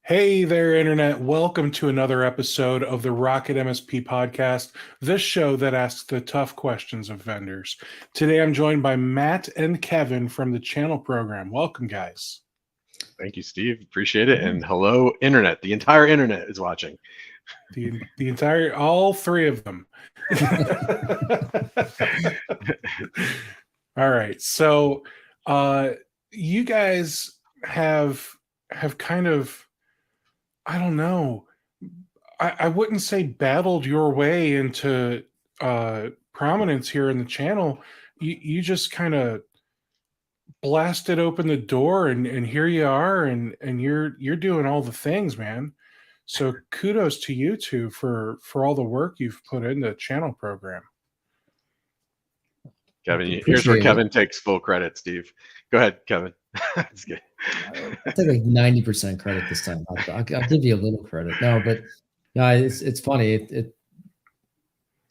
Hey there, Internet. Welcome to another episode of the Rocket MSP podcast, this show that asks the tough questions of vendors. Today, I'm joined by Matt and Kevin from the channel program. Welcome, guys. Thank you, Steve. Appreciate it. And hello, Internet. The entire Internet is watching. All three of them. All right. So, you guys have kind of, I don't know. I wouldn't say battled your way into prominence here in the channel. You just kind of blasted open the door, and here you are, and you're doing all the things, man. So kudos to you two for all the work you've put in the channel program. Kevin, here's where Kevin takes full credit, Steve. Go ahead, Kevin. That's good. I'll take like 90% credit this time. I'll give you a little credit. No, but no, it's funny.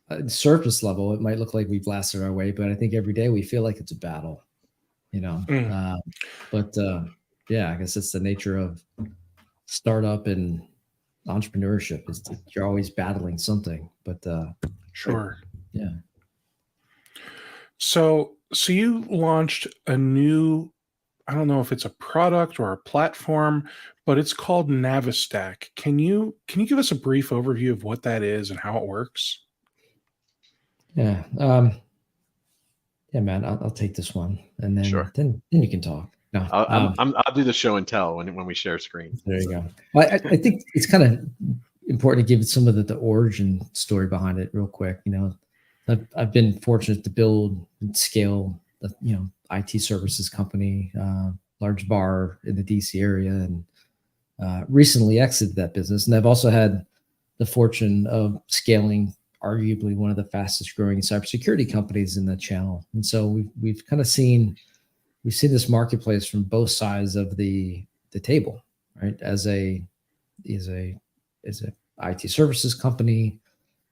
At surface level, it might look like we blasted our way, but I think every day we feel like it's a battle, you know. Yeah, I guess it's the nature of startup and entrepreneurship is that you're always battling something. But sure, yeah. So you launched a new, I don't know if it's a product or a platform, but it's called NaviStack. Can you give us a brief overview of what that is and how it works? Yeah. Yeah, man, I'll take this one, and then sure. then you can talk. No, I'll do the show and tell when we share screen. There you go. Well, I think it's kind of important to give some of the origin story behind it real quick. You know, I've been fortunate to build and scale IT services company, large bar in the DC area, and recently exited that business. And I've also had the fortune of scaling arguably one of the fastest growing cybersecurity companies in the channel. And so we've kind of seen this marketplace from both sides of the table, right? As a IT services company,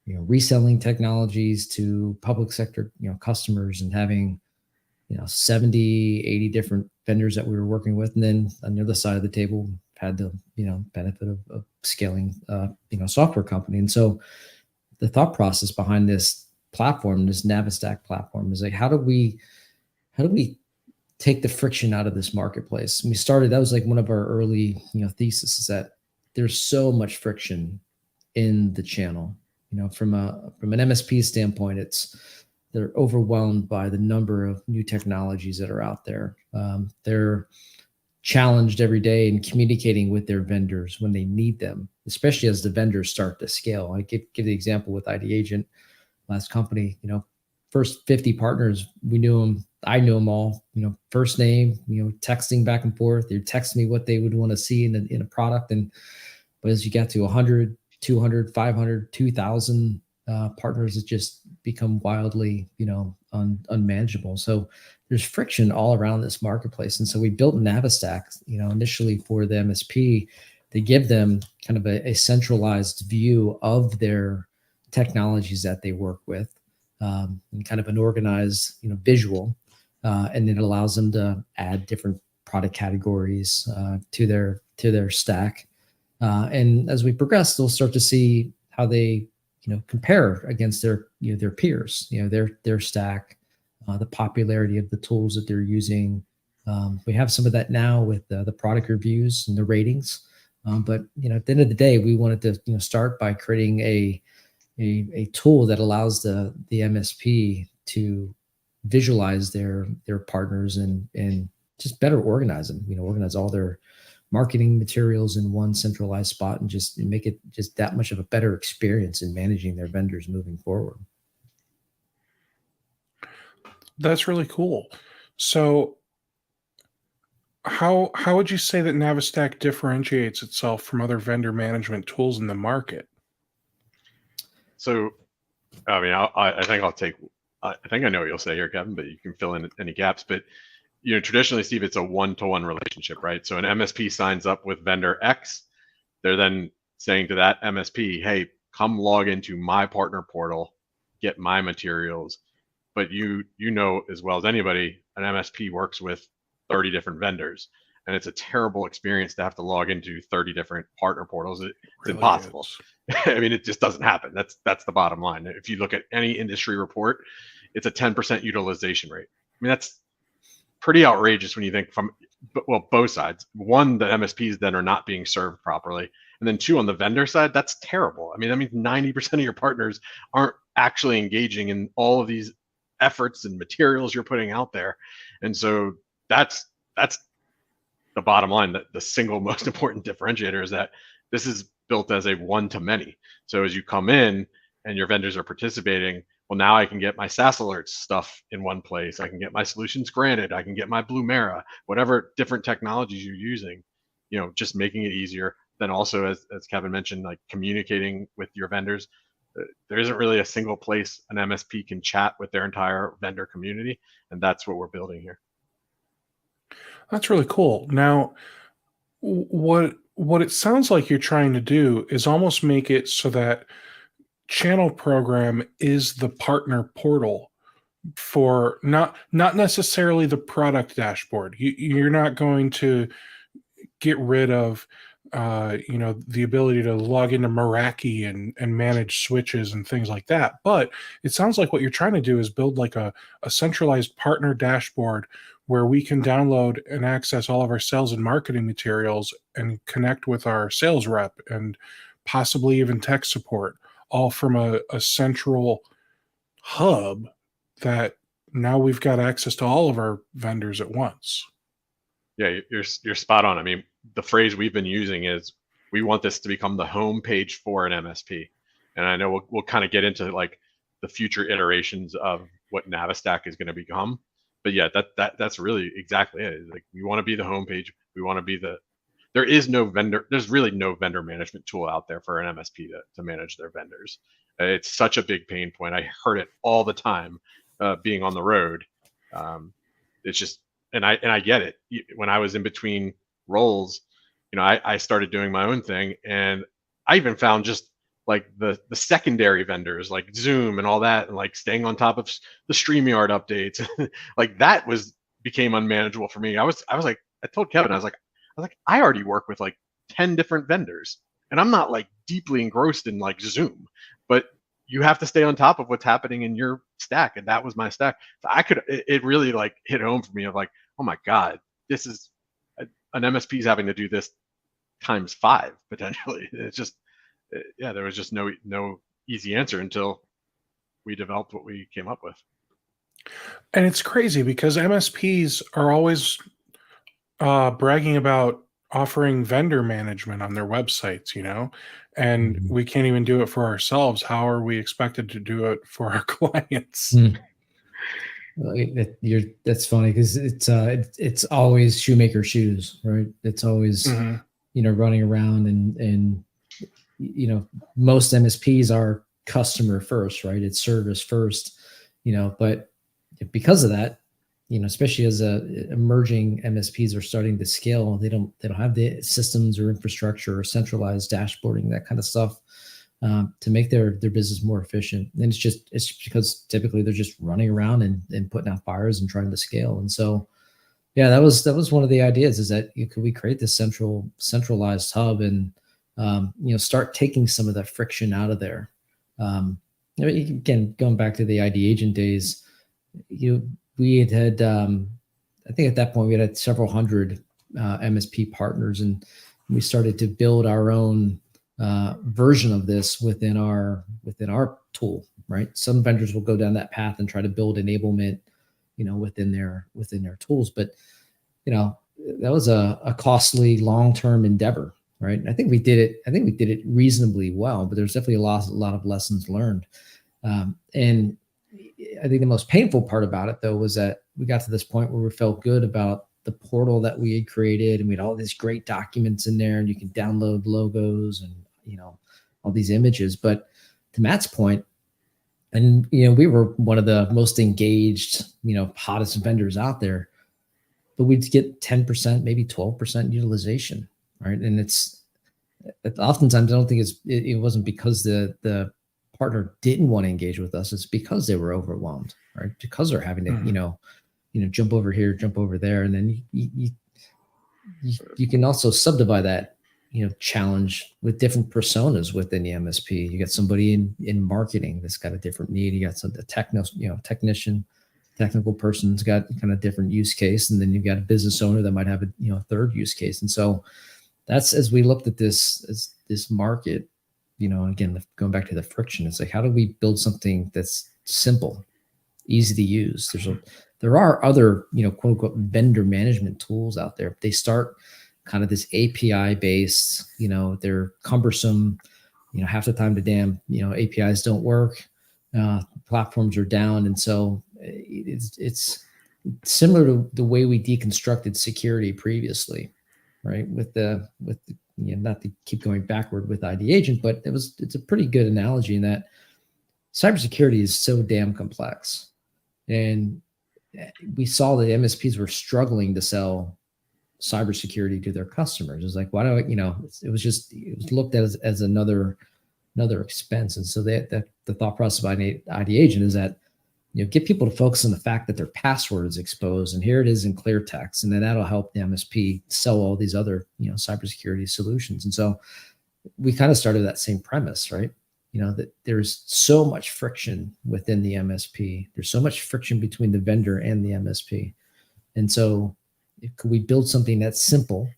reselling technologies to public sector, customers, and having 70, 80 different vendors that we were working with. And then on the other side of the table, had the, benefit of scaling, software company. And so the thought process behind this platform, this NaviStack platform, is like, how do we take the friction out of this marketplace? And that was like one of our early, thesis, is that there's so much friction in the channel. From an MSP standpoint, they're overwhelmed by the number of new technologies that are out there. They're challenged every day in communicating with their vendors when they need them, especially as the vendors start to scale. I give the example with ID Agent, last company, first 50 partners, we knew them. I knew them all, first name, texting back and forth. They'd text me what they would want to see in a product. But as you get to 100, 200, 500, 2,000 partners, it just become wildly, unmanageable. So there's friction all around this marketplace. And so we built NaviStack, initially for the MSP to give them kind of a centralized view of their technologies that they work with, and kind of an organized, visual. And it allows them to add different product categories to their stack. And as we progress, they'll start to see how they, compare against their peers, their stack, the popularity of the tools that they're using. We have some of that now with the product reviews and the ratings. But at the end of the day, we wanted to start by creating a tool that allows the MSP to visualize their partners and just better organize them. Organize all their marketing materials in one centralized spot and just make it just that much of a better experience in managing their vendors moving forward. That's really cool. So how would you say that NaviStack differentiates itself from other vendor management tools in the market? So, I mean, I think I know what you'll say here, Kevin, but you can fill in any gaps. But traditionally, Steve, it's a one-to-one relationship, right? So an MSP signs up with vendor X. They're then saying to that MSP, hey, come log into my partner portal, get my materials. But you know as well as anybody, an MSP works with 30 different vendors. and it's a terrible experience to have to log into 30 different partner portals. It's Really impossible. is. I mean, it just doesn't happen. That's the bottom line. If you look at any industry report, it's a 10% utilization rate. I mean, that's pretty outrageous when you think from, well, both sides. One, the MSPs then are not being served properly. And then two, on the vendor side, that's terrible. I mean, that means 90% of your partners aren't actually engaging in all of these efforts and materials you're putting out there. And so that's the bottom line. That the single most important differentiator is that this is built as a one-to-many. So as you come in and your vendors are participating, well, now I can get my SaaS alerts stuff in one place. I can get my solutions granted. I can get my Blumera, whatever different technologies you're using, just making it easier. Then also, as Kevin mentioned, like communicating with your vendors. There isn't really a single place an MSP can chat with their entire vendor community. And that's what we're building here. That's really cool. Now, what it sounds like you're trying to do is almost make it so that Channel Program is the partner portal for not necessarily the product dashboard. You're not going to get rid of the ability to log into Meraki and manage switches and things like that. But it sounds like what you're trying to do is build like a centralized partner dashboard where we can download and access all of our sales and marketing materials and connect with our sales rep and possibly even tech support, all from a central hub that now we've got access to all of our vendors at once. Yeah, you're spot on. I mean, the phrase we've been using is we want this to become the home page for an MSP. And I know we'll kind of get into like the future iterations of what NaviStack is going to become. But yeah, that's really exactly it. Like we want to be the home page. We want to be there's really no vendor management tool out there for an MSP to manage their vendors. It's such a big pain point. I heard it all the time being on the road. It's just, and I get it. When I was in between roles, I started doing my own thing, and I even found just like the secondary vendors like Zoom and all that, and like staying on top of the StreamYard updates, like that became unmanageable for me. I was like, I told Kevin, I was like, I already work with like 10 different vendors, and I'm not like deeply engrossed in like Zoom, but you have to stay on top of what's happening in your stack, and that was my stack. So it really like hit home for me of like, oh my God, this is an MSP is having to do this times 5 potentially. It's just, yeah, there was just no easy answer until we developed what we came up with. And it's crazy because MSPs are always bragging about offering vendor management on their websites, and we can't even do it for ourselves. How are we expected to do it for our clients? That's funny because it's always shoemaker shoes, right? It's always running around and most MSPs are customer first, right? It's service first, but because of that, especially as emerging MSPs are starting to scale, they don't have the systems or infrastructure or centralized dashboarding, that kind of stuff, to make their business more efficient. And it's because typically they're just running around and putting out fires and trying to scale. And so, yeah, that was one of the ideas, is that could we create this centralized hub and start taking some of that friction out of there. Again, going back to the ID agent days, we had I think at that point we had several hundred MSP partners, and we started to build our own version of this within our tool, right? Some vendors will go down that path and try to build enablement, within their tools, but that was a costly long-term endeavor, right? And I think we did it reasonably well, but there's definitely a lot of lessons learned. And I think the most painful part about it, though, was that we got to this point where we felt good about the portal that we had created, and we had all these great documents in there, and you can download logos and all these images. But to Matt's point, and we were one of the most engaged, hottest vendors out there, but we'd get 10%, maybe 12% utilization, right? And it's oftentimes I don't think it wasn't because the partner didn't want to engage with us. It's because they were overwhelmed, right? Because they're having to, jump over here, jump over there. And then you can also subdivide that, challenge with different personas within the MSP. You got somebody in marketing that's got a different need. You got the technician, technical person's got kind of different use case, and then you've got a business owner that might have a third use case. And so that's, as we looked at this market, again, going back to the friction, it's like, how do we build something that's simple, easy to use? There are other, quote unquote, vendor management tools out there. They start kind of this API based, they're cumbersome, half the time the damn, APIs don't work, platforms are down. And so it's similar to the way we deconstructed security previously, right? With the not to keep going backward with ID Agent, but it's a pretty good analogy in that cybersecurity is so damn complex. And we saw that MSPs were struggling to sell cybersecurity to their customers. It's like, why do I, it was looked at as another expense. And so that the thought process behind ID Agent is that, get people to focus on the fact that their password is exposed, and here it is in clear text, and then that'll help the MSP sell all these other, cybersecurity solutions. And so we kind of started that same premise, right? That there's so much friction within the MSP. There's so much friction between the vendor and the MSP. And so could we build something that's simple,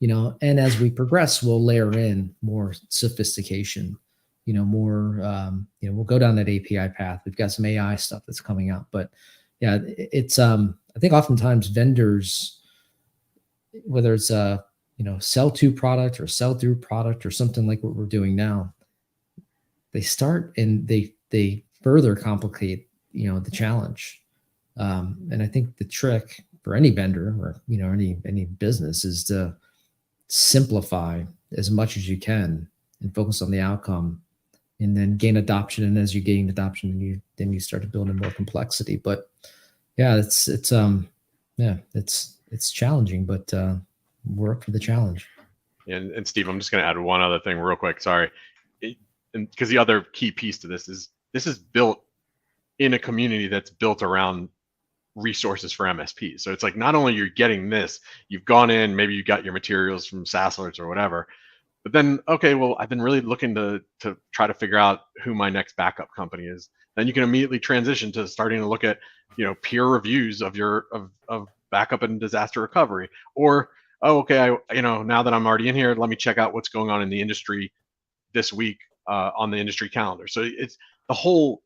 and as we progress, we'll layer in more sophistication, more, we'll go down that API path. We've got some AI stuff that's coming out, but yeah, it's, I think oftentimes vendors, whether it's a, sell to product or sell through product or something like what we're doing now, they start and they further complicate, the challenge. And I think the trick for any vendor or, any business is to simplify as much as you can and focus on the outcome, and then gain adoption. And as you gain adoption, then you start to build in more complexity. But yeah, it's challenging, but we're up for the challenge. And Steve, I'm just going to add one other thing real quick. Sorry. And because the other key piece to this is built in a community that's built around resources for MSPs. So it's like, not only you're getting this, you've gone in, maybe you got your materials from SaaS Alerts or whatever, but then, okay, well, I've been really looking to try to figure out who my next backup company is. Then you can immediately transition to starting to look at, peer reviews of your of backup and disaster recovery. Or, oh, okay, now that I'm already in here, let me check out what's going on in the industry this week on the industry calendar. So it's the whole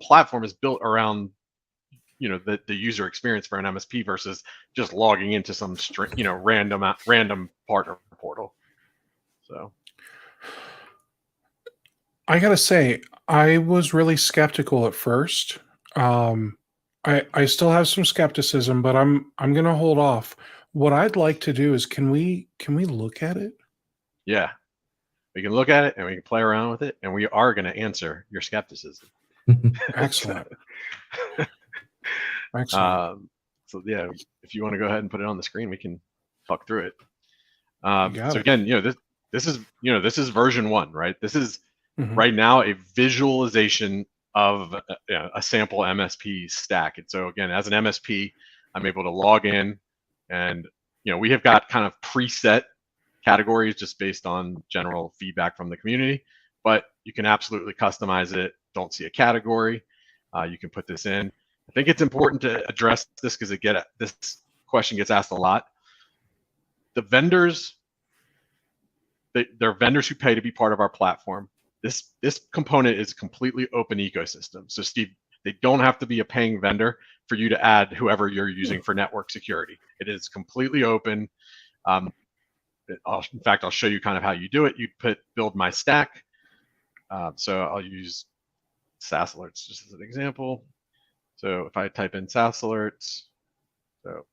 platform is built around the user experience for an MSP versus just logging into some random partner portal. So I gotta say, I was really skeptical at first. I still have some skepticism, but I'm gonna hold off. What I'd like to do is, can we look at it? Yeah, we can look at it and we can play around with it, and we are going to answer your skepticism. Excellent. Excellent. So yeah, if you want to go ahead and put it on the screen, we can talk through it. So again, this is version 1, right? This is right now a visualization of a sample MSP stack. And so again, as an MSP, I'm able to log in, and we have got kind of preset categories just based on general feedback from the community, but you can absolutely customize it. Don't see a category. You can put this in. I think it's important to address this because this question gets asked a lot. The vendors, they're vendors who pay to be part of our platform. This component is a completely open ecosystem. So Steve, they don't have to be a paying vendor for you to add whoever you're using for network security. It is completely open. In fact, I'll show you kind of how you do it. You build my stack. So I'll use SaaS Alerts just as an example. So if I type in SaaS Alerts, so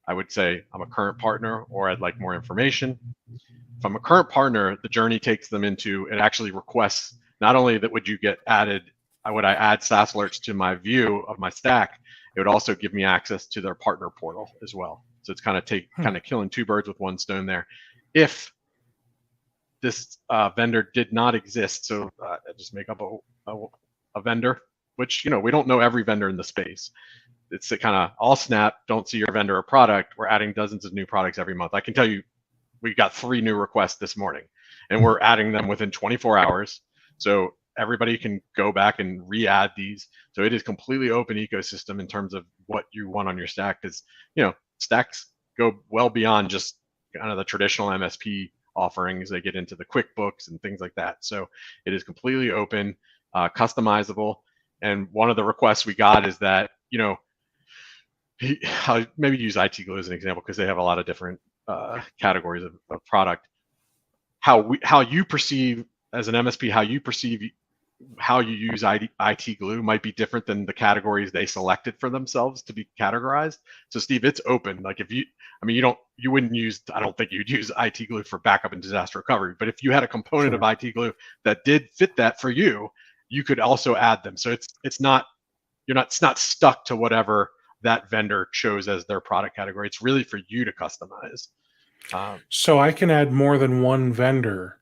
I would say I'm a current partner, or I'd like more information. If I'm a current partner, the journey takes them into, it actually requests not only that would you get added, would I add SaaS Alerts to my view of my stack, it would also give me access to their partner portal as well. So it's kind of killing two birds with one stone there. If this vendor did not exist, so I just make up a vendor, which we don't know every vendor in the space. it's a kind of all snap, don't see your vendor or product. We're adding dozens of new products every month. I can tell you, we got 3 new requests this morning, and we're adding them within 24 hours. So everybody can go back and re-add these. So it is completely open ecosystem in terms of what you want on your stack. Because stacks go well beyond just kind of the traditional MSP offerings. They get into the QuickBooks and things like that. So it is completely open, customizable. And one of the requests we got is that, I'll maybe use IT Glue as an example because they have a lot of different categories of product. How you perceive as an MSP, how you use IT Glue might be different than the categories they selected for themselves to be categorized. So Steve, it's open. Like you wouldn't use, I don't think you'd use IT Glue for backup and disaster recovery, but if you had a component of IT Glue that did fit that for you, you could also add them. So it's not stuck to whatever that vendor chose as their product category. It's really for you to customize. So I can add more than one vendor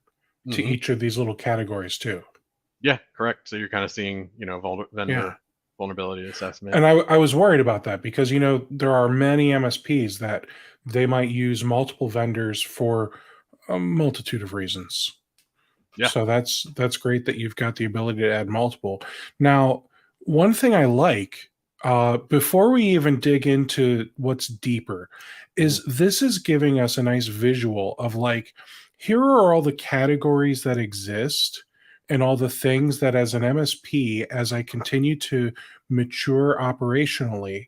to each of these little categories too. Yeah, correct. So you're kind of seeing, vendor vulnerability assessment. And I was worried about that because, there are many MSPs that they might use multiple vendors for a multitude of reasons. Yeah. So that's great that you've got the ability to add multiple. Now, one thing I like, before we even dig into what's deeper, is this is giving us a nice visual of like, here are all the categories that exist and all the things that as an MSP, as I continue to mature operationally,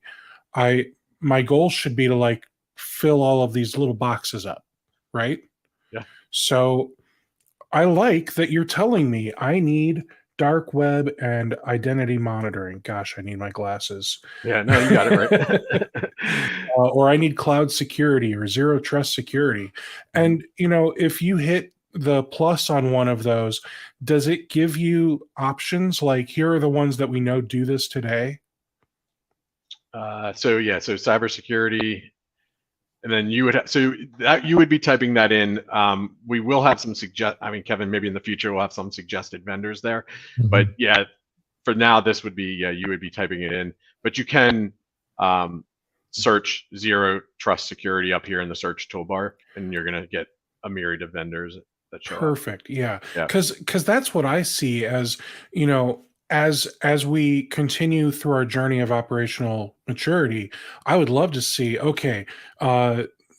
my goal should be to like fill all of these little boxes up, right? Yeah. So I like that you're telling me I need dark web and identity monitoring. Gosh, I need my glasses. Yeah, no, you got it right. Or I need cloud security or zero trust security. And, if you hit the plus on one of those, does it give you options like here are the ones that we know do this today? So cybersecurity, and then you would be typing that in. We will have some Kevin, maybe in the future we'll have some suggested vendors there, but yeah, for now this would be you would be typing it in, but you can search zero trust security up here in the search toolbar, and you're gonna get a myriad of vendors that show Perfect. up. Yeah. Yeah. Because that's what I see as, as we continue through our journey of operational maturity, I would love to see, okay,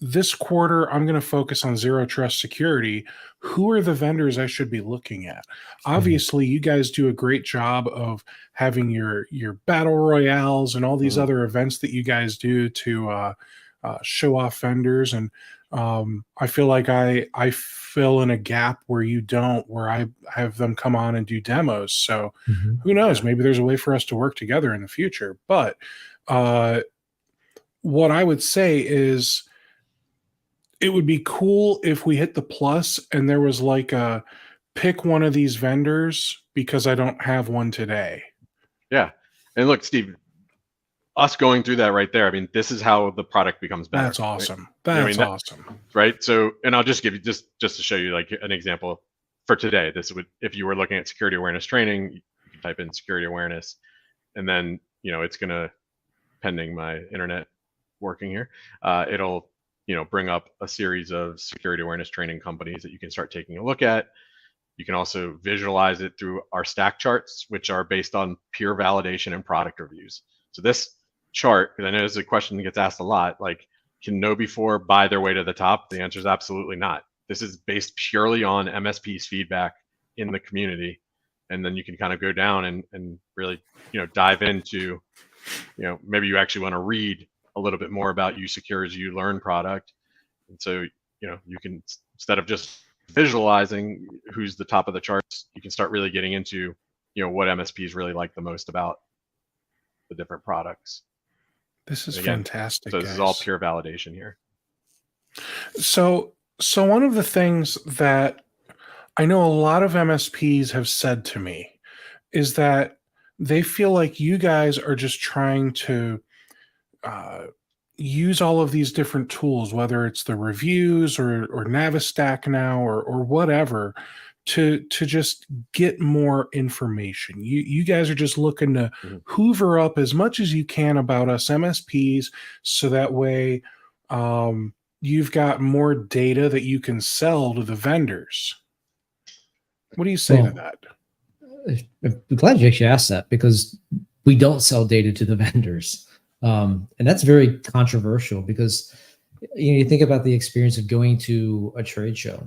this quarter, I'm going to focus on zero trust security. Who are the vendors I should be looking at? Obviously, you guys do a great job of having your battle royales and all these other events that you guys do to show off vendors. And I feel like I fill in a gap where you don't, where I have them come on and do demos. So who knows, maybe there's a way for us to work together in the future. But what I would say is it would be cool if we hit the plus and there was like a pick one of these vendors because I don't have one today. Yeah. And look, Steve, us going through that right there, this is how the product becomes better. That's awesome. Right? That's awesome. Right. So, and I'll just give you just to show you like an example for today. This would, if you were looking at security awareness training, you can type in security awareness, and then, it's going to, pending my internet working here, it'll, bring up a series of security awareness training companies that you can start taking a look at. You can also visualize it through our stack charts, which are based on peer validation and product reviews. So this chart, because I know this is a question that gets asked a lot, like, can KnowBe4 buy their way to the top? The answer is absolutely not. This is based purely on MSP's feedback in the community. And then you can kind of go down and really, dive into, maybe you actually want to read a little bit more about uSecure as you learn product. And so, you can, instead of just visualizing who's the top of the charts, you can start really getting into, what MSPs really like the most about the different products. This is fantastic. So this is all pure validation here. So one of the things that I know a lot of MSPs have said to me is that they feel like you guys are just trying to use all of these different tools, whether it's the reviews or NaviStack now or whatever, to just get more information. You guys are just looking to Mhm. hoover up as much as you can about us MSPs, so that way you've got more data that you can sell to the vendors. What do you say to Well, that? I'm glad you actually asked that, because we don't sell data to the vendors. And that's very controversial, because you think about the experience of going to a trade show,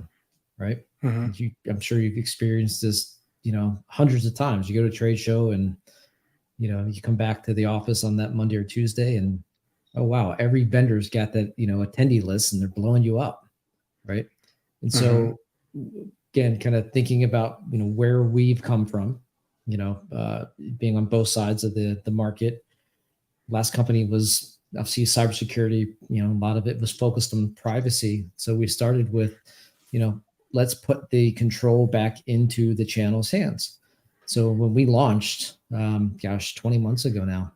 right? Mhm. I'm sure you've experienced this, hundreds of times. You go to a trade show and, you come back to the office on that Monday or Tuesday and, oh, wow, every vendor's got that, attendee list and they're blowing you up, right? And Mhm. so, again, kind of thinking about, where we've come from, being on both sides of the market. Last company was obviously cybersecurity. A lot of it was focused on privacy. So we started with, let's put the control back into the channel's hands. So when we launched, 20 months ago now,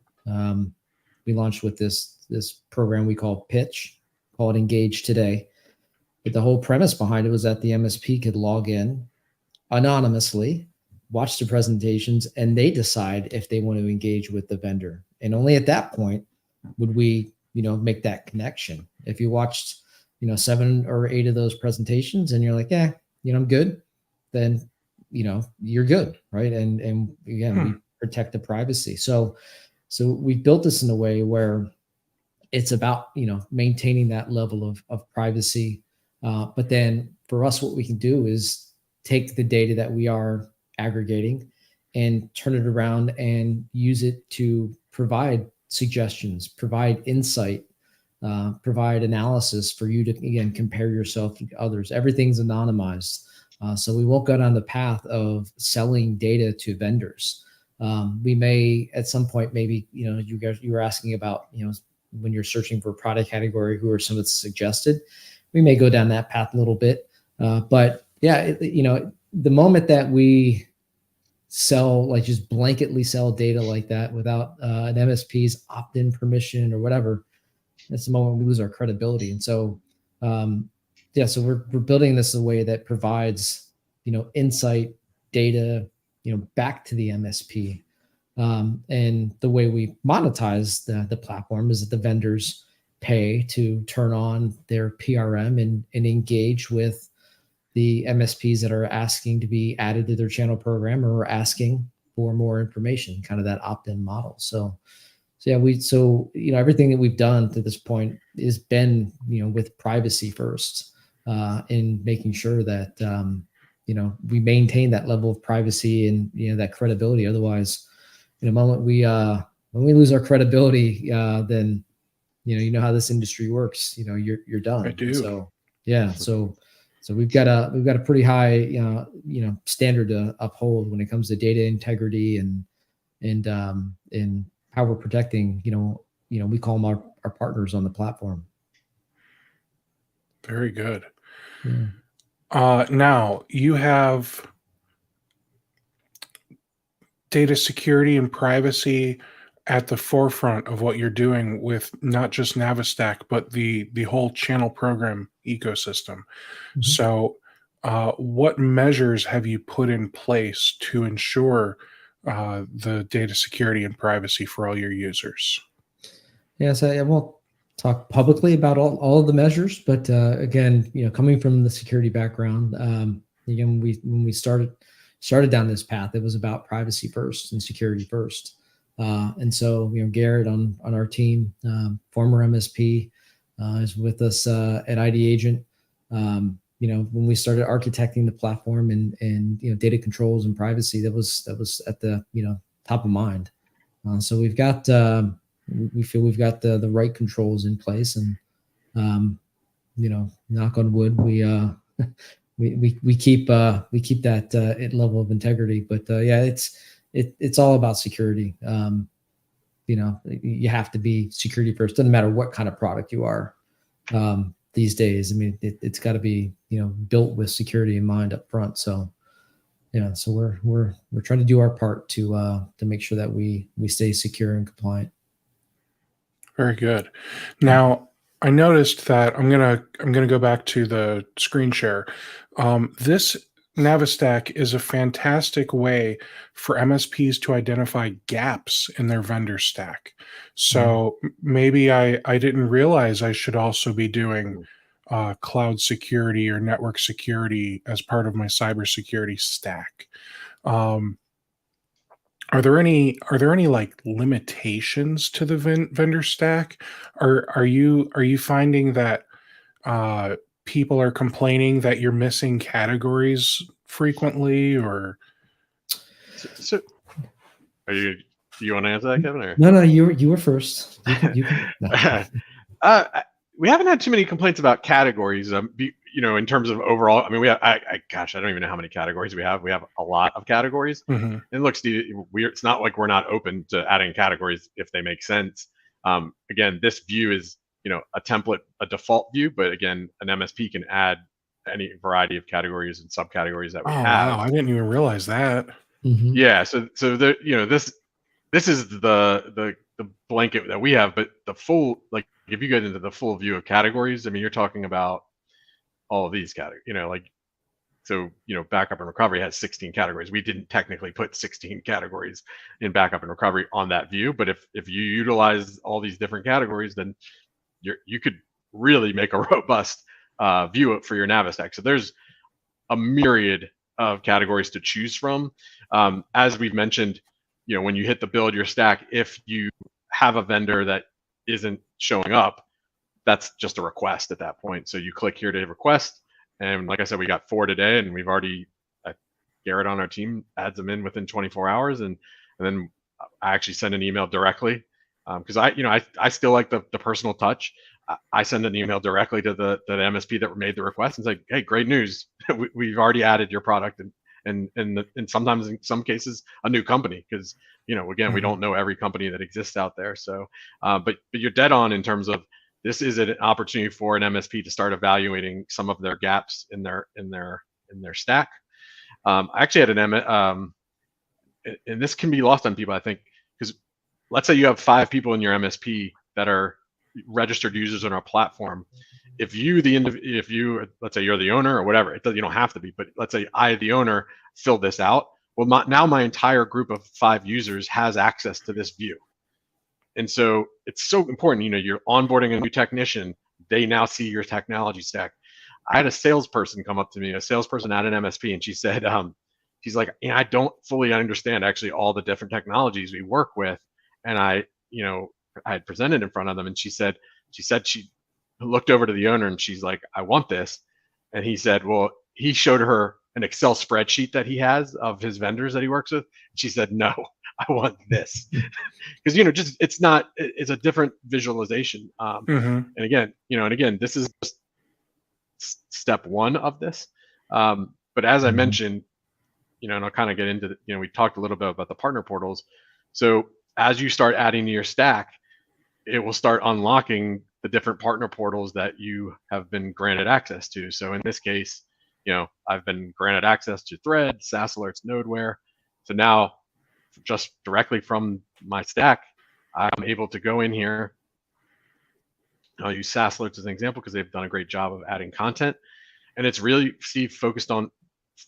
we launched with this program we call Pitch, call it Engage Today. But the whole premise behind it was that the MSP could log in anonymously, watch the presentations, and they decide if they want to engage with the vendor. And only at that point would we, make that connection. If you watched, 7 or 8 of those presentations and you're like, yeah, I'm good, then, you're good, right? And again, we protect the privacy. So we built this in a way where it's about, maintaining that level of privacy. But then for us, what we can do is take the data that we are aggregating and turn it around and use it to provide suggestions, provide insight, provide analysis for you to, again, compare yourself to others. Everything's anonymized. So we won't go down the path of selling data to vendors. We may at some point, maybe, you were asking about, when you're searching for a product category, who are some of the suggested, we may go down that path a little bit. But yeah, the moment that we sell, like just blanketly sell data like that without an MSP's opt-in permission or whatever, that's the moment we lose our credibility. And so, so we're building this in a way that provides, insight, data, back to the MSP. And the way we monetize the platform is that the vendors pay to turn on their PRM and engage with the MSPs that are asking to be added to their channel program or asking for more information, kind of that opt-in model. So yeah, everything that we've done to this point has been, with privacy first, in making sure that, we maintain that level of privacy and, that credibility. Otherwise, in a moment when we lose our credibility, then, how this industry works, you're done. I do. And so, yeah. So we've got a pretty high, standard to uphold when it comes to data integrity and how we're protecting, we call them our partners on the platform. Very good. Yeah. Now you have data security and privacy at the forefront of what you're doing with not just NaviStack, but the whole channel program ecosystem. Mhm. So, what measures have you put in place to ensure the data security and privacy for all your users? Yeah, so I won't talk publicly about all of the measures, but again, coming from the security background, again, when we started down this path, it was about privacy first and security first. And so, Garrett on our team, former MSP, is with us at ID Agent. When we started architecting the platform and data controls and privacy, that was at the top of mind. So we feel we've got the right controls in place, and knock on wood, we keep that level of integrity. But yeah, it's all about security. You have to be security first. Doesn't matter what kind of product you are these days. I mean, it's got to be built with security in mind up front. So yeah, so we're trying to do our part to make sure that we stay secure and compliant. Very good. Now, I noticed that I'm gonna go back to the screen share. This NaviStack is a fantastic way for MSPs to identify gaps in their vendor stack. So maybe I didn't realize I should also be doing cloud security or network security as part of my cybersecurity stack. Are there any like limitations to the vendor stack? Are you finding that people are complaining that you're missing categories frequently, or So are you? Do you want to answer that, Kevin? Or? No, you were first. You can uh, we haven't had too many complaints about categories. In terms of overall, I mean, gosh, I don't even know how many categories we have. We have a lot of categories. Mhm. And look, Steve, it's not like we're not open to adding categories if they make sense. Again, this view is, a template, a default view, but again, an MSP can add any variety of categories and subcategories that we have. Wow, I didn't even realize that. Mm-hmm. Yeah, so this is the blanket that we have, but the full, like, if you get into the full view of categories, I mean, you're talking about all of these categories, backup and recovery has 16 categories. We didn't technically put 16 categories in backup and recovery on that view, but if you utilize all these different categories, then you could really make a robust view for your NaviStack. So there's a myriad of categories to choose from. As we've mentioned, when you hit the build your stack, if you have a vendor that isn't showing up, that's just a request at that point. So you click here to request. And like I said, we got 4 today, and we've already, Garrett on our team adds them in within 24 hours. And then I actually send an email directly. Because I still like the personal touch. I send an email directly to the MSP that made the request and say, hey, great news. We've already added your product, and sometimes in some cases a new company, because again, we don't know every company that exists out there. So but you're dead on in terms of, this is an opportunity for an MSP to start evaluating some of their gaps in their stack. I actually had and this can be lost on people, I think, because let's say you have 5 people in your MSP that are registered users on our platform. If let's say you're the owner or whatever, you don't have to be, but let's say I, the owner, fill this out. Well, now my entire group of 5 users has access to this view. And so it's so important, you're onboarding a new technician, they now see your technology stack. I had a salesperson come up to me, a salesperson at an MSP, and she said, she's like, I don't fully understand actually all the different technologies we work with. And I had presented in front of them, and she said she looked over to the owner and she's like, I want this. And he said, well, he showed her an Excel spreadsheet that he has of his vendors that he works with. She said, no, I want this. Because it's a different visualization. And again, this is just step 1 of this. But as I mentioned, and I'll kind of get into we talked a little bit about the partner portals. So as you start adding to your stack, it will start unlocking the different partner portals that you have been granted access to. So in this case, I've been granted access to Thread, SaaS Alerts, Nodeware. So now, just directly from my stack, I'm able to go in here. I'll use SaaS Alerts as an example because they've done a great job of adding content. And it's really, Steve, focused on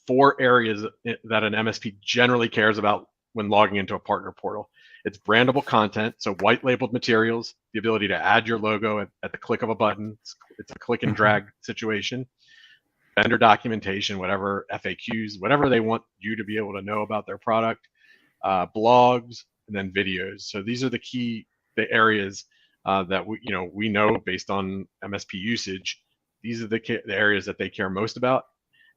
4 areas that an MSP generally cares about when logging into a partner portal. It's brandable content, so white labeled materials, the ability to add your logo at the click of a button. It's a click and drag situation. Vendor documentation, whatever, FAQs, whatever they want you to be able to know about their product, blogs, and then videos. So these are the areas that we know based on MSP usage. These are the areas that they care most about.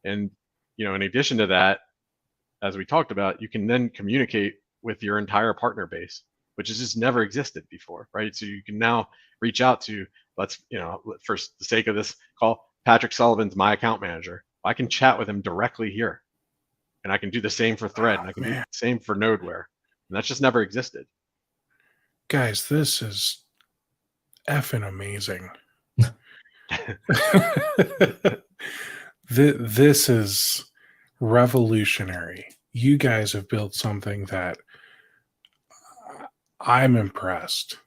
And in addition to that, as we talked about, you can then communicate with your entire partner base, which has just never existed before, right? So you can now reach out to, for the sake of this call, Patrick Sullivan's my account manager. I can chat with him directly here, and I can do the same for Thread, and I can do the same for Nodeware, and that's just never existed. Guys, this is effing amazing. This is revolutionary. You guys have built something that I'm impressed.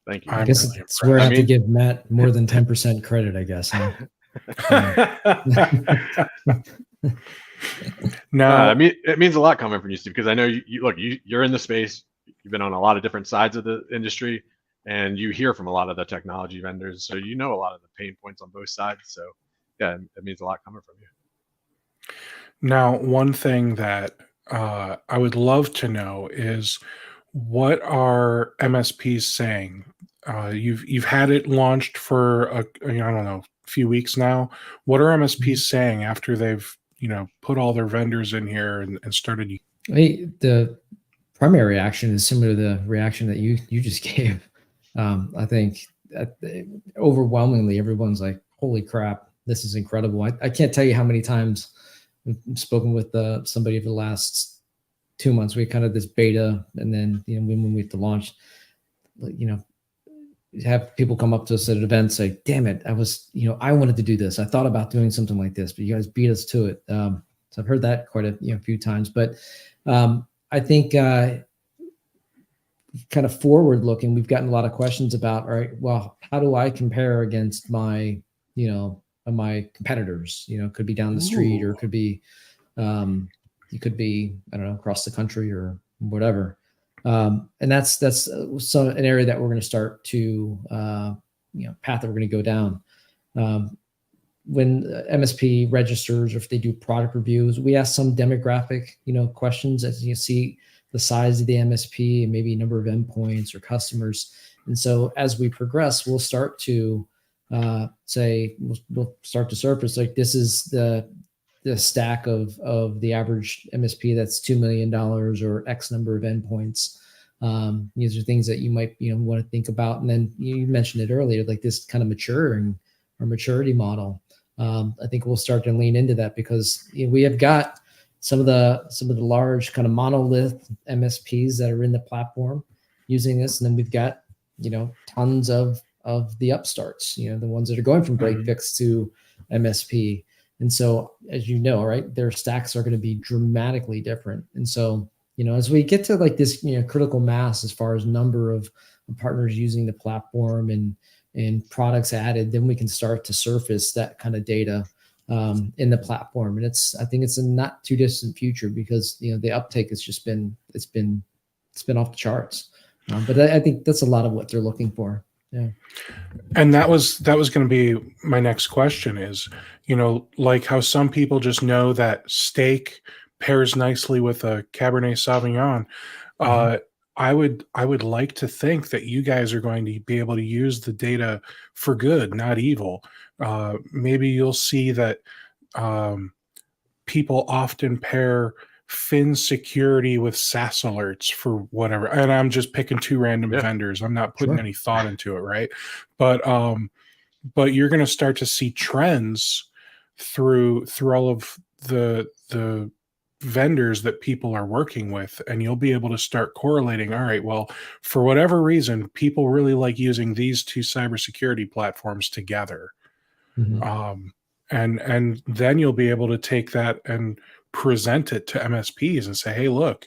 Thank you. I guess it's where I have to give Matt more than 10% credit, I guess. Huh? Now, I mean, it means a lot coming from you, Steve, because I know you're in the space. You've been on a lot of different sides of the industry, and you hear from a lot of the technology vendors, so you know a lot of the pain points on both sides. So, yeah, it means a lot coming from you. now, one thing that I would love to know is what are MSPs saying? You've had it launched for I don't know, a few weeks now. What are MSPs saying after they've put all their vendors in here and started? The primary reaction is similar to the reaction that you just gave. I think overwhelmingly everyone's like, "Holy crap, this is incredible!" I can't tell you how many times I've spoken with somebody over the last 2 months. We kind of this beta, and then when we have to launch, have people come up to us at an event say, "Damn it, I wanted to do this. I thought about doing something like this, but you guys beat us to it." So I've heard that quite a few times, but I think kind of forward looking, we've gotten a lot of questions about, all right, well, how do I compare against my competitors? It could be down the street, or it could be, I don't know, across the country or whatever. And that's an area that we're going to start to, path that we're going to go down. When MSP registers, or if they do product reviews, we ask some demographic, questions, as you see the size of the MSP and maybe number of endpoints or customers. And so as we progress, we'll start to we'll start to surface, like, this is the stack of the average MSP that's $2 million or X number of endpoints. These are things that you might want to think about. And then you mentioned it earlier, like this kind of maturity model. I think we'll start to lean into that, because we have got some of the large kind of monolith MSPs that are in the platform using this, and then we've got tons of the upstarts, the ones that are going from break fix to MSP. And so, as you know, right, their stacks are going to be dramatically different. And so, as we get to like this, critical mass as far as number of partners using the platform and products added, then we can start to surface that kind of data in the platform. And I think it's a not too distant future, because the uptake has just been off the charts. But I think that's a lot of what they're looking for. Yeah. And that was going to be my next question is, like how some people just know that steak pairs nicely with a Cabernet Sauvignon. I would like to think that you guys are going to be able to use the data for good, not evil. Maybe you'll see that people often pair Fin security with SaaS alerts for whatever. And I'm just picking two random vendors. I'm not putting any thought into it, right? But you're going to start to see trends through all of the vendors that people are working with, and you'll be able to start correlating. All right, well, for whatever reason, people really like using these two cybersecurity platforms together. And then you'll be able to take that and present it to MSPs and say, hey, look,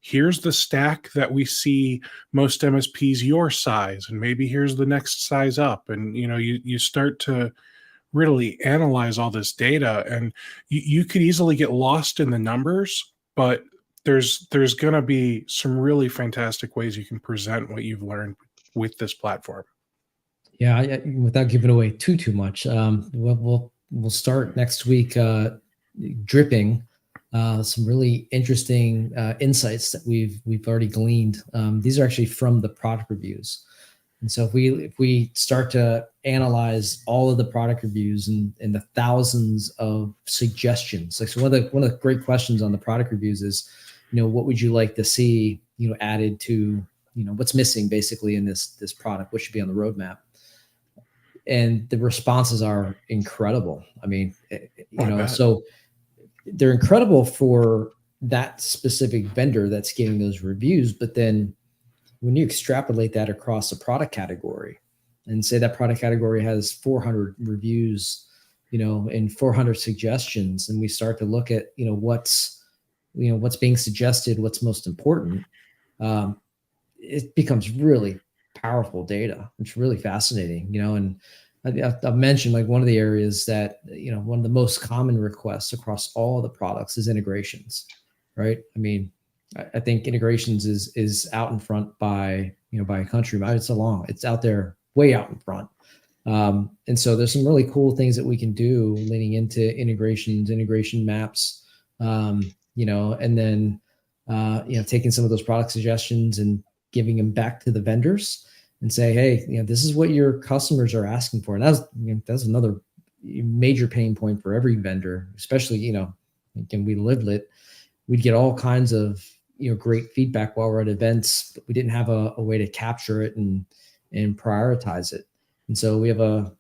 here's the stack that we see most MSPs your size, and maybe here's the next size up. And you start to really analyze all this data, and you could easily get lost in the numbers, but there's going to be some really fantastic ways you can present what you've learned with this platform. Yeah, without giving away too much, we'll start next week dripping some really interesting insights that we've already gleaned. These are actually from the product reviews. And so if we start to analyze all of the product reviews and the thousands of suggestions, like, so one of the great questions on the product reviews is, what would you like to see, added to, what's missing basically in this product, what should be on the roadmap? And the responses are incredible. I mean, so they're incredible for that specific vendor that's getting those reviews. But then when you extrapolate that across a product category, and say that product category has 400 reviews, and 400 suggestions, and we start to look at, what's being suggested, what's most important, it becomes really powerful data. It's really fascinating, and I've mentioned like one of the areas that, one of the most common requests across all the products is integrations, right? I mean, I think integrations is out in front by, by a country mile. It's out there way out in front. And so there's some really cool things that we can do leaning into integrations, integration maps, and then, taking some of those product suggestions and giving them back to the vendors and say, hey, this is what your customers are asking for. And that's another major pain point for every vendor, especially, again, we lived it. We'd get all kinds of, great feedback while we're at events, but we didn't have a way to capture it and prioritize it. And so we have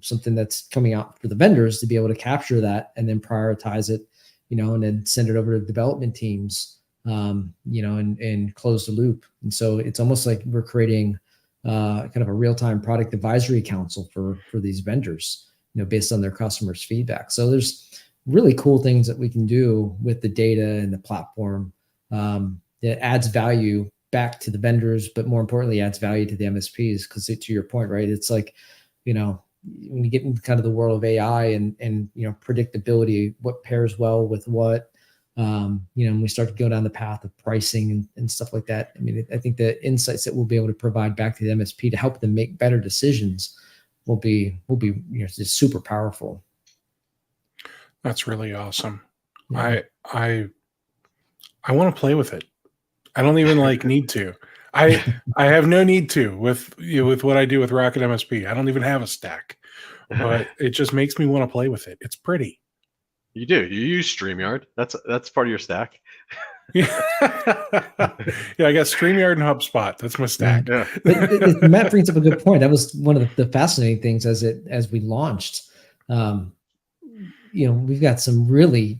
something that's coming out for the vendors to be able to capture that and then prioritize it, and then send it over to development teams, and close the loop. And so it's almost like we're creating kind of a real-time product advisory council for these vendors, based on their customers' feedback. So there's really cool things that we can do with the data and the platform that adds value back to the vendors, but more importantly, adds value to the MSPs. Because to your point, right, it's like, when you get into kind of the world of AI and predictability, what pairs well with what, and we start to go down the path of pricing and stuff like that. I mean, I think the insights that we'll be able to provide back to the MSP to help them make better decisions will be just super powerful. That's really awesome. Yeah. I want to play with it. I don't even need to. I have no need to with what I do with Rocket MSP. I don't even have a stack, but it just makes me want to play with it. It's pretty. You do. You use StreamYard. That's part of your stack. Yeah, I got StreamYard and HubSpot. That's my stack. Yeah. But Matt brings up a good point. That was one of the fascinating things as we launched. We've got some really,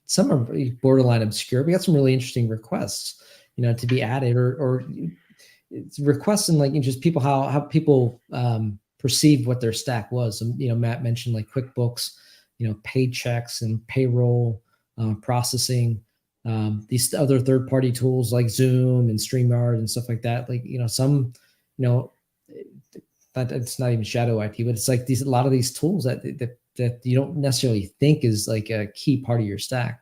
some are borderline obscure. We got some really interesting requests, to be added or it's requests and just people, how people perceive what their stack was. And, Matt mentioned like QuickBooks, paychecks and payroll processing, these other third-party tools like Zoom and StreamYard and stuff like that. Like, some, it's not even shadow IT, but it's like a lot of these tools that you don't necessarily think is like a key part of your stack.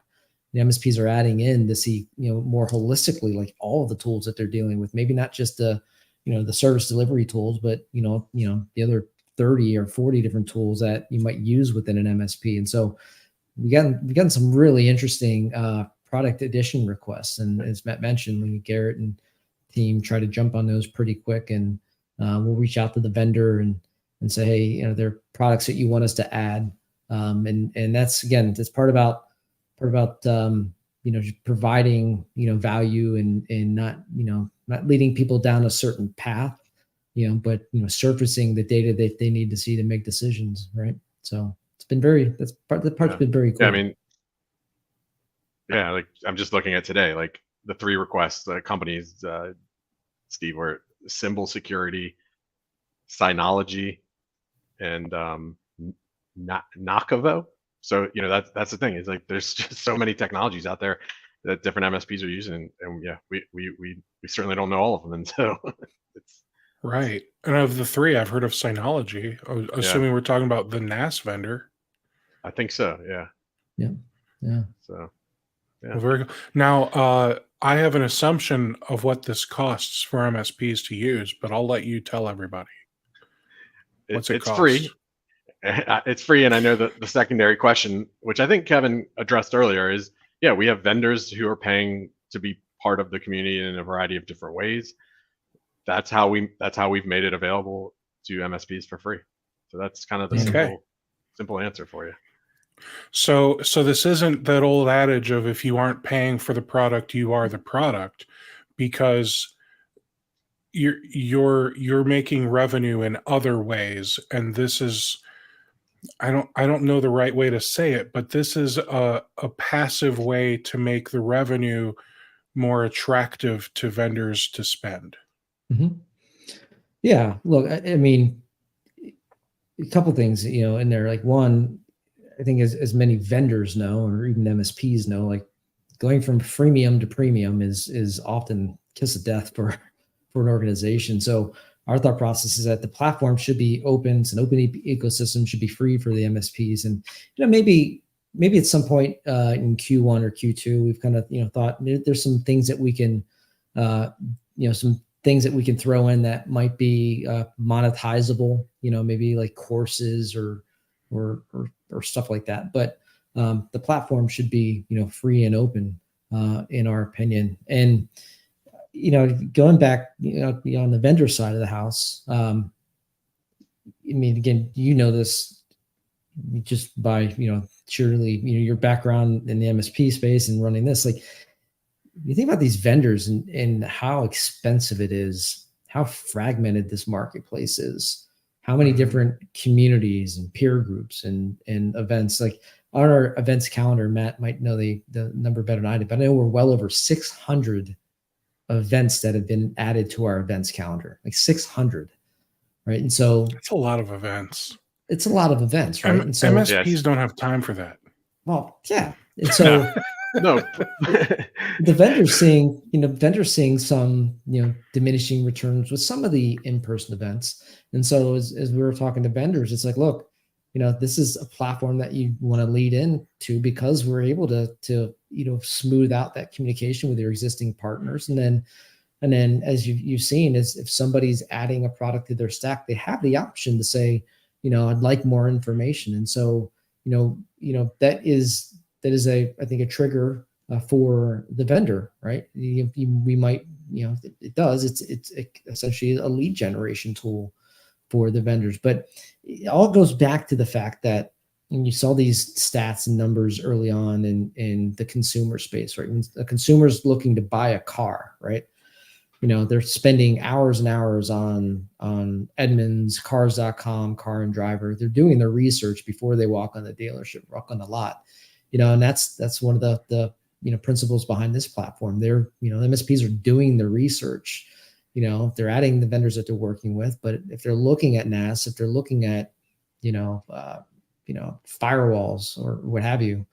The MSPs are adding in to see, more holistically, like all of the tools that they're dealing with, maybe not just the service delivery tools, but, the other 30 or 40 different tools that you might use within an MSP. And so we gotten some really interesting product addition requests. And as Matt mentioned, Garrett and team try to jump on those pretty quick, and we'll reach out to the vendor and say, hey, there are products that you want us to add. And that's, again, that's part about just providing, value and not leading people down a certain path, but, surfacing the data that they need to see to make decisions. Right. So it's been the part's been very cool. Yeah, I mean, like I'm just looking at today, like the 3 requests, companies, Steve, were Symbol Security, Synology, and Nakavo. So, that's the thing, is like there's just so many technologies out there that different MSPs are using, and yeah, we certainly don't know all of them, and so it's right. And of the 3, I've heard of Synology. Assuming we're talking about the NAS vendor. I think so. Yeah. Yeah. So, yeah. Well, very cool. Now, I have an assumption of what this costs for MSPs to use, but I'll let you tell everybody. What's it it's cost? free. It's free, and I know that the secondary question, which I think Kevin addressed earlier, is we have vendors who are paying to be part of the community in a variety of different ways. That's how we've made it available to MSPs for free. So that's kind of the simple answer for you. So this isn't that old adage of if you aren't paying for the product, you are the product, because you're making revenue in other ways, and this is, I don't know the right way to say it, but this is a passive way to make the revenue more attractive to vendors to spend. Mm-hmm. Yeah. Look, I mean, a couple things, in there. Like, one, I think as many vendors know, or even MSPs know, like going from freemium to premium is often kiss of death for an organization. So our thought process is that the platform should be open. It's an open ecosystem, should be free for the MSPs. And maybe at some point in Q1 or Q2, we've kind of thought there's some things that we can some things that we can throw in that might be monetizable. Maybe like courses or stuff like that. But the platform should be free and open in our opinion. And going back, on the vendor side of the house, I mean, again, this just by, surely, your background in the MSP space and running this, like, you think about these vendors and how expensive it is, how fragmented this marketplace is, how many different communities and peer groups and events. Like on our events calendar, Matt might know the number better than I do, but I know we're well over 600 events that have been added to our events calendar, like 600, right? And so it's a lot of events. It's a lot of events, right? And so MSPs don't have time for that. Well, yeah. And so no, the vendors seeing some, diminishing returns with some of the in-person events. And so as we were talking to vendors, it's like, look, this is a platform that you want to lead into because we're able to smooth out that communication with your existing partners. And then as you've seen, is if somebody's adding a product to their stack, they have the option to say, I'd like more information. And so, that is I think a trigger for the vendor, right? We might, it does, it's essentially a lead generation tool for the vendors, but it all goes back to the fact that when you saw these stats and numbers early on in the consumer space, right? When a consumer's looking to buy a car, right? They're spending hours and hours on Edmunds, cars.com, Car and Driver. They're doing their research before they walk on the dealership, walk on the lot, and that's one of the principles behind this platform. They're, MSPs are doing the research, they're adding the vendors that they're working with, but if they're looking at NAS, if they're looking at, firewalls or what have you,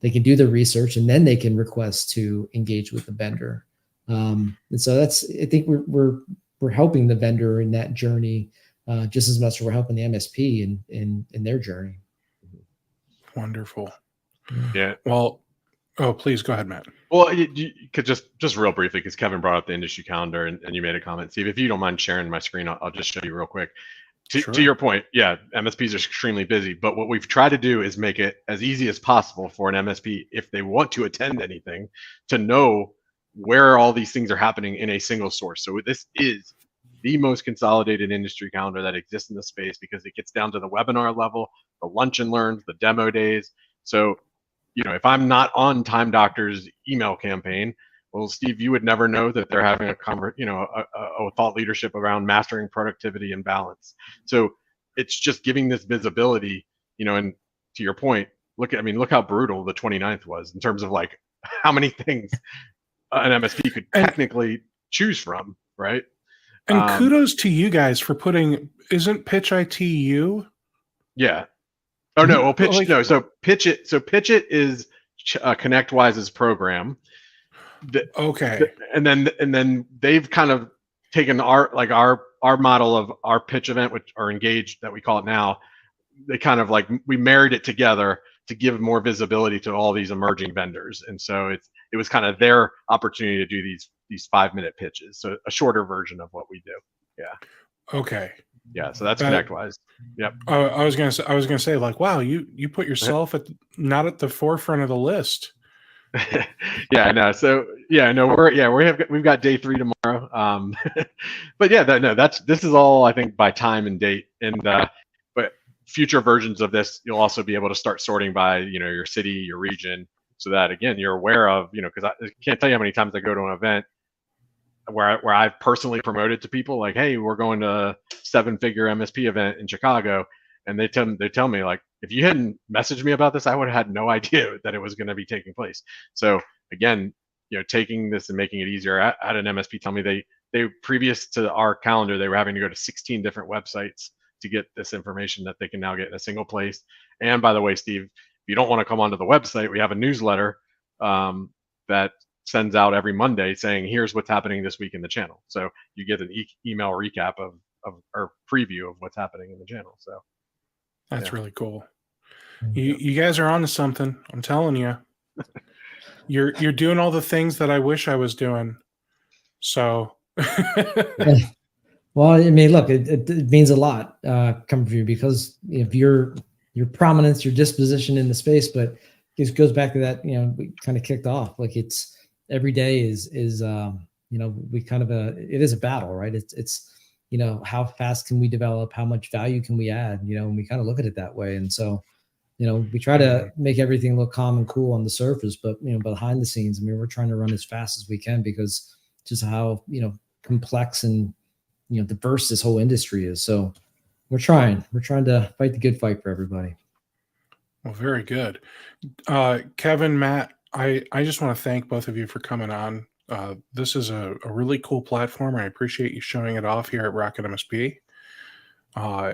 they can do the research and then they can request to engage with the vendor. And so I think we're helping the vendor in that journey just as much as we're helping the MSP in their journey. Wonderful. Yeah. Well, please go ahead, Matt. Well, you could just real briefly, because Kevin brought up the industry calendar and you made a comment. Steve, if you don't mind sharing my screen, I'll just show you real quick. To your point, yeah, MSPs are extremely busy, but what we've tried to do is make it as easy as possible for an MSP, if they want to attend anything, to know where all these things are happening in a single source. So this is the most consolidated industry calendar that exists in the space, because it gets down to the webinar level, the lunch and learns, the demo days. So, if I'm not on Time Doctor's email campaign, well, Steve, you would never know that they're having a thought leadership around mastering productivity and balance. So it's just giving this visibility, and to your point, look how brutal the 29th was in terms of like how many things an MSP could technically choose from, right? And kudos to you guys for isn't Pitch IT you? Yeah. Oh no, well, Pitch no. So Pitch It is ConnectWise's program. Okay. And then they've kind of taken our model of our pitch event, which are engaged that we call it now. They kind of we married it together to give more visibility to all these emerging vendors. And so it was kind of their opportunity to do these 5-minute pitches. So a shorter version of what we do. Yeah. Okay. Yeah. So that's ConnectWise. Yep. I was gonna say, wow, you put yourself not at the forefront of the list. Yeah, I know. So yeah, no, we've got day 3 tomorrow. But yeah, this is all, I think, by time and date. And but future versions of this, you'll also be able to start sorting by your city, your region, so that again you're aware of because I can't tell you how many times I go to an event where I've personally promoted to people like, hey, we're going to a 7-figure MSP event in Chicago, and they tell me like, if you hadn't messaged me about this, I would have had no idea that it was going to be taking place. So again, taking this and making it easier. I had an MSP tell me they previous to our calendar, they were having to go to 16 different websites to get this information that they can now get in a single place. And by the way, Steve, if you don't want to come onto the website, we have a newsletter that sends out every Monday saying, here's what's happening this week in the channel. So you get an email recap of or preview of what's happening in the channel. So That's yeah. really cool. You guys are on to something. I'm telling you. You're doing all the things that I wish I was doing. So Well, I mean, look, it means a lot coming from you, because if your prominence, your disposition in the space, but it goes back to that, we kind of kicked off. Like, it's every day is we kind of it is a battle, right? It's how fast can we develop, how much value can we add, and we kind of look at it that way. And so, we try to make everything look calm and cool on the surface, but behind the scenes, I mean, we're trying to run as fast as we can, because just how complex and diverse this whole industry is. So we're trying to fight the good fight for everybody. Well, very good. Kevin, Matt, I just want to thank both of you for coming on. This is a really cool platform. I appreciate you showing it off here at Rocket MSP.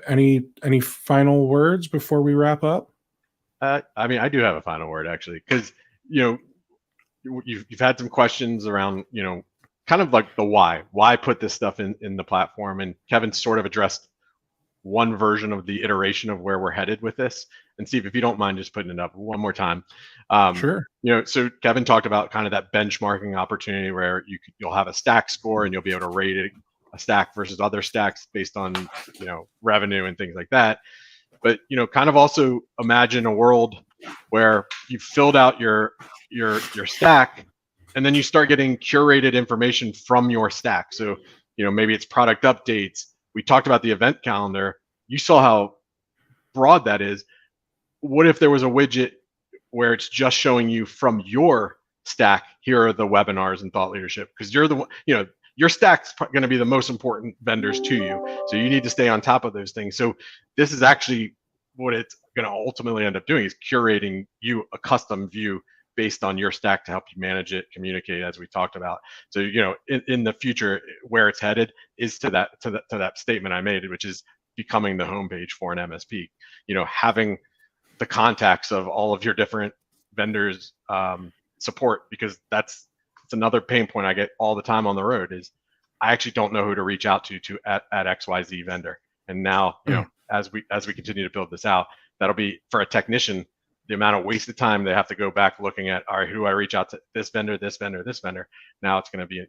Any final words before we wrap up? I mean, I do have a final word, actually, because you've had some questions around kind of like the why put this stuff in the platform, and Kevin sort of addressed one version of the iteration of where we're headed with this. And Steve, if you don't mind just putting it up one more time. Sure. So Kevin talked about kind of that benchmarking opportunity where you'll have a stack score and you'll be able to rate it, a stack versus other stacks based on revenue and things like that. But kind of also imagine a world where you've filled out your stack, and then you start getting curated information from your stack. So maybe it's product updates. We talked about the event calendar. You saw how broad that is. What if there was a widget where it's just showing you from your stack, here are the webinars and thought leadership? Because you're the one, your stack's going to be the most important vendors to you. So you need to stay on top of those things. So this is actually what it's going to ultimately end up doing, is curating you a custom view based on your stack to help you manage it, communicate, as we talked about. So in the future, where it's headed is to that statement I made, which is becoming the homepage for an MSP. Having the contacts of all of your different vendors support, because it's another pain point I get all the time on the road, is I actually don't know who to reach out to at XYZ vendor. And now, as we continue to build this out, that'll be, for a technician, the amount of wasted time they have to go back looking at, all right, who do I reach out to? This vendor, this vendor, this vendor. Now it's going to be,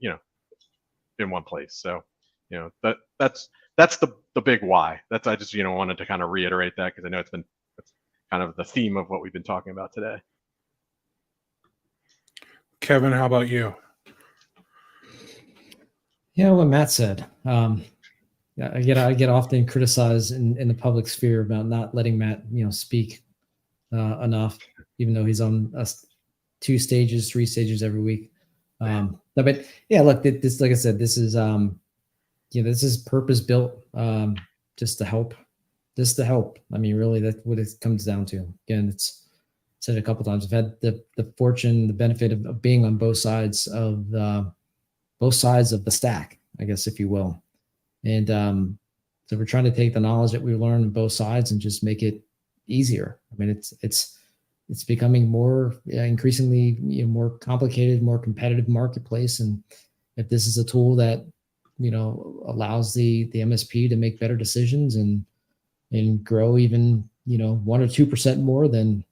in one place. So, that's the big why. I just, wanted to kind of reiterate that, because I know that's kind of the theme of what we've been talking about today. Kevin, how about you? Yeah, what Matt said. I get often criticized in the public sphere about not letting Matt, speak enough, even though he's on 2 stages, 3 stages every week. But yeah, look, this, like I said, this is this is purpose built just to help. I mean, really, that's what it comes down to. Again, it's said a couple times. I've had the fortune, the benefit of being on both sides of the stack, I guess, if you will. And so we're trying to take the knowledge that we learned on both sides and just make it easier. I mean, it's becoming more increasingly more complicated, more competitive marketplace. And if this is a tool that allows the MSP to make better decisions and grow even 1 or 2% more, then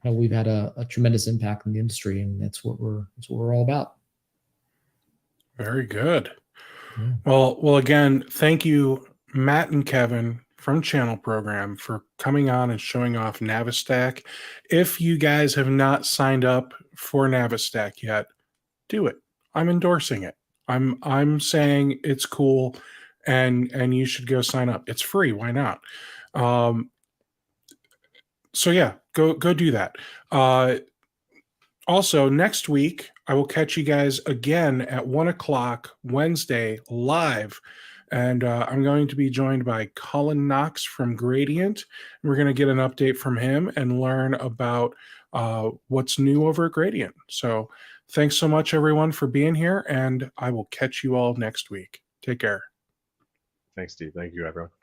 we've had a tremendous impact in the industry, and that's what we're all about. Very good. Yeah. Well, again, thank you, Matt and Kevin from Channel Program, for coming on and showing off NaviStack. If you guys have not signed up for NaviStack yet, do it. I'm endorsing it. I'm saying it's cool, and you should go sign up. It's free. Why not? So yeah, go do that. Also, next week, I will catch you guys again at 1 o'clock Wednesday live. And I'm going to be joined by Colin Knox from Gradient. We're going to get an update from him and learn about what's new over at Gradient. So thanks so much, everyone, for being here. And I will catch you all next week. Take care. Thanks, Steve. Thank you, everyone.